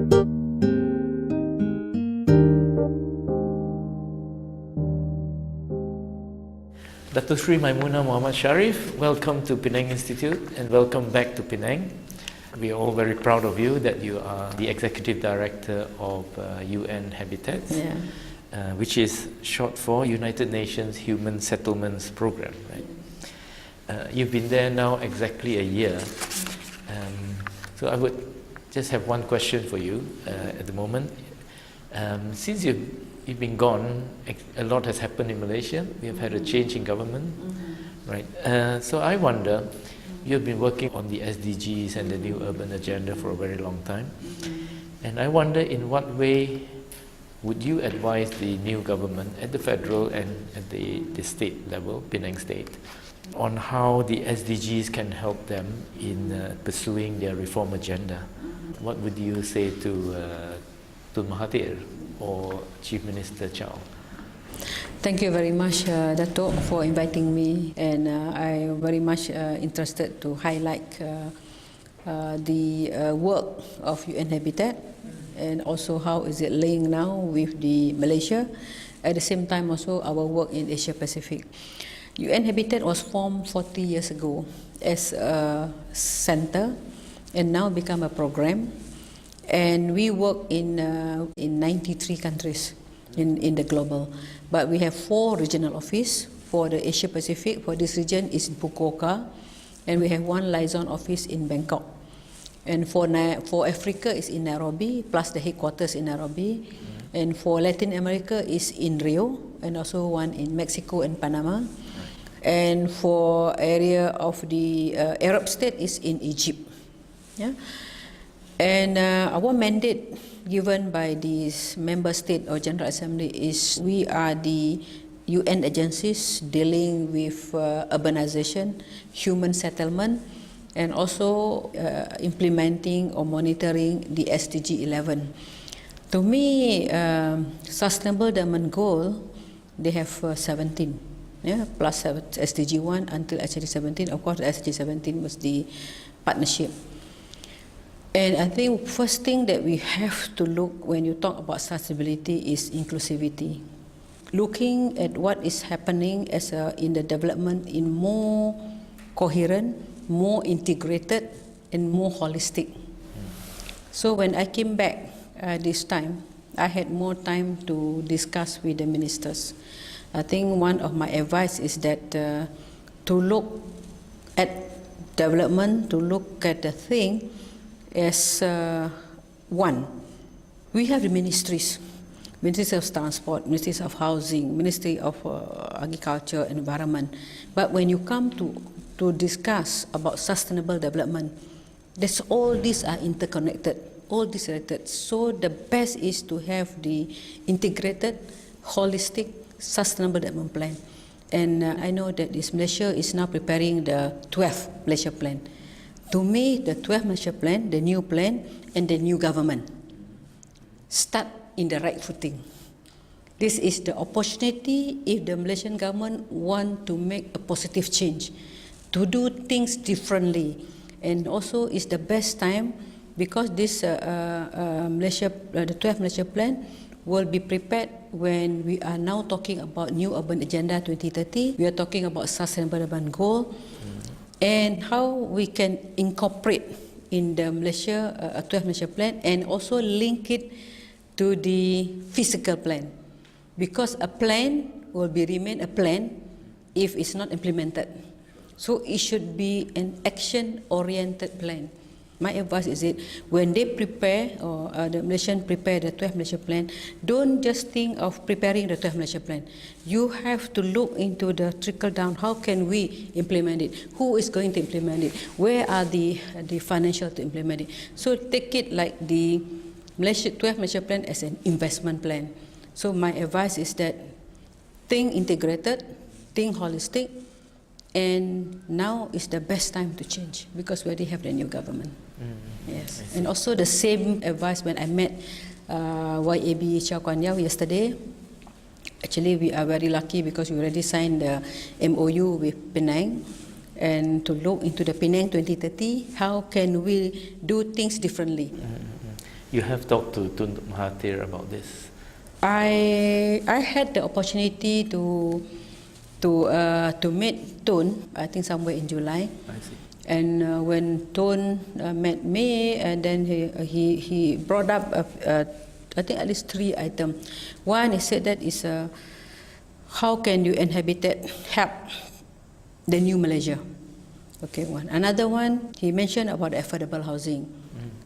Dato Seri MAIMUNAH Mohd Sharif, welcome to Penang Institute and welcome back to Penang. We are all very proud of you that you are the Executive Director of UN Habitats, which is short for United Nations Human Settlements Program. Right? You've been there now exactly a year. So I would just have one question for you at the moment. Since you've been gone, a lot has happened in Malaysia. We have had a change in government, right? So I wonder, you've been working on the SDGs and the new urban agenda for a very long time. And I wonder, in what way would you advise the new government at the federal and at the state level, Penang State, on how the SDGs can help them in pursuing their reform agenda? What would you say to Mahathir or Chief Minister Chow? Thank you very much, Dato, for inviting me, and I'm very much interested to highlight the work of UN Habitat and also how is it linked now with the Malaysia. At the same time, also our work in Asia Pacific. UN Habitat was formed 40 years ago as a center and now become a program. And we work in 93 countries in the global. But we have 4 regional offices. For the Asia Pacific, for this region is in Fukuoka, and we have 1 liaison office in Bangkok. And for Africa is in Nairobi, plus the headquarters in Nairobi. And for Latin America is in Rio, and also one in Mexico and Panama. And for area of the Arab state is in Egypt. Yeah. And our mandate given by this member state or General Assembly is we are the UN agencies dealing with urbanization, human settlement, and also implementing or monitoring the SDG 11. To me, Sustainable Development Goal, they have 17, plus SDG 1 until SDG 17. Of course, SDG 17 was the partnership. And I think first thing that we have to look when you talk about sustainability is inclusivity. Looking at what is happening in the development in more coherent, more integrated, and more holistic. So when I came back this time, I had more time to discuss with the ministers. I think one of my advice is that to look at development, to look at the thing as one. We have the ministries, Ministry of Transport, Ministry of Housing, Ministry of Agriculture, Environment. But when you come to discuss about sustainable development, all these are interconnected, all these related. So the best is to have the integrated, holistic, sustainable development plan. And I know that Malaysia is now preparing the 12th Malaysia Plan. To me, the 12th Malaysia Plan, the new plan, and the new government start in the right footing. This is the opportunity if the Malaysian government want to make a positive change, to do things differently. And also it's the best time because this the 12th Malaysia Plan will be prepared when we are now talking about New Urban Agenda 2030. We are talking about Sustainable Development Goal. And how we can incorporate in the 12th Malaysia Plan and also link it to the physical plan. Because a plan will remain a plan if it's not implemented. So it should be an action-oriented plan. My advice is when they prepare, or the Malaysian prepare the 12th Malaysia Plan, don't just think of preparing the 12th Malaysia Plan. You have to look into the trickle down. How can we implement it? Who is going to implement it? Where are the financial to implement it? So take it like the 12th Malaysia Plan as an investment plan. So my advice is that think integrated, think holistic, and now is the best time to change because we already have the new government. Yes, and also the same advice when I met YAB Chow Kuan Yew yesterday. Actually, we are very lucky because we already signed the MOU with Penang, and to look into the Penang 2030, how can we do things differently? You have talked to Tun Mahathir about this. I had the opportunity to meet Tun, I think somewhere in July. I see. And when Tun met me, and then he brought up I think at least 3 items. One, he said that is how can UN Habitat help the new Malaysia? Okay, one. Another one, he mentioned about affordable housing.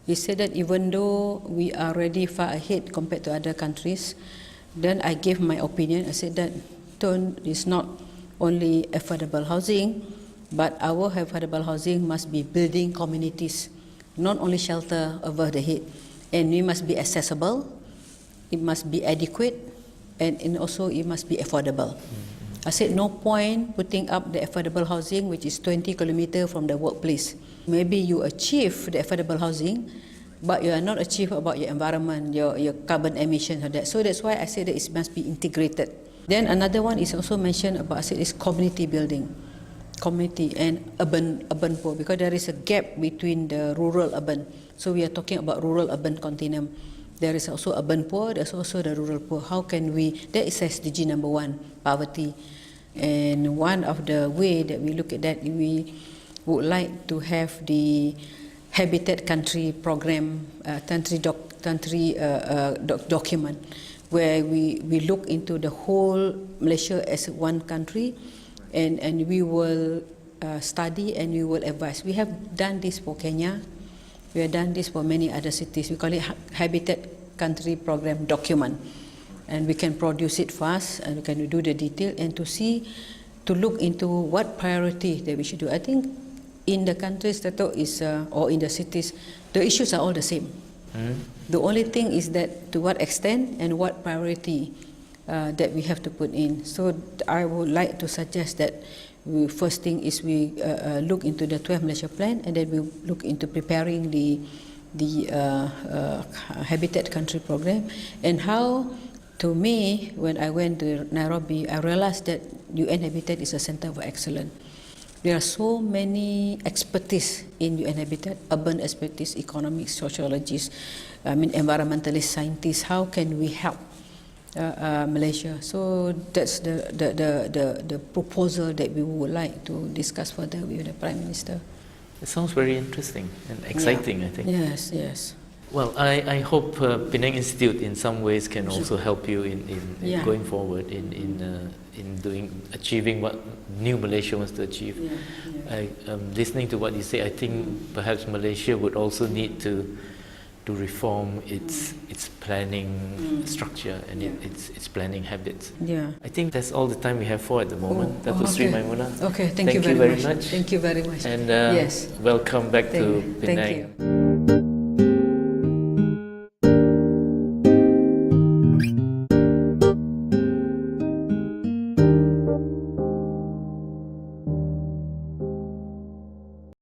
He said that even though we are already far ahead compared to other countries, then I gave my opinion. I said that Tun is not only affordable housing, but our affordable housing must be building communities, not only shelter over the head. And we must be accessible, it must be adequate, and also it must be affordable. I said no point putting up the affordable housing which is 20 kilometers from the workplace. Maybe you achieve the affordable housing, but you are not achieve about your environment, your carbon emissions or that. So that's why I said that it must be integrated. Then another one is also mentioned about, I said, is community building. Community and urban poor, because there is a gap between the rural urban. So we are talking about rural urban continuum. There is also urban poor, there's also the rural poor. How can we, that is SDG number 1, poverty. And one of the way that we look at that, we would like to have the Habitat Country Program, document, where we look into the whole Malaysia as one country, and we will study and we will advise. We have done this for Kenya, we have done this for many other cities. We call it Habitat Country Program document, and we can produce it fast and we can do the detail and to look into what priority that we should do. I think in the countries, Dato, is or in the cities, the issues are all the same. The only thing is that to what extent and what priority that we have to put in. So I would like to suggest that first thing is we look into the 12 Malaysia plan, and then we look into preparing the Habitat Country Program. And how, to me, when I went to Nairobi, I realized that UN Habitat is a center of excellence. There are so many expertise in UN Habitat, urban expertise, economics, sociologists, environmentalist scientists. How can we help Malaysia? So that's the proposal that we would like to discuss further with the Prime Minister. It sounds very interesting and exciting, I think. Yes, yes. Well, I hope Penang Institute in some ways can also help you in going forward in achieving what new Malaysia wants to achieve. Listening to what you say, I think perhaps Malaysia would also need to reform its planning structure and its planning habits. I think that's all the time we have for at the moment. That was Sri MAIMUNAH. Okay, thank you very much. Thank you very much. And welcome back to Penang. Thank you.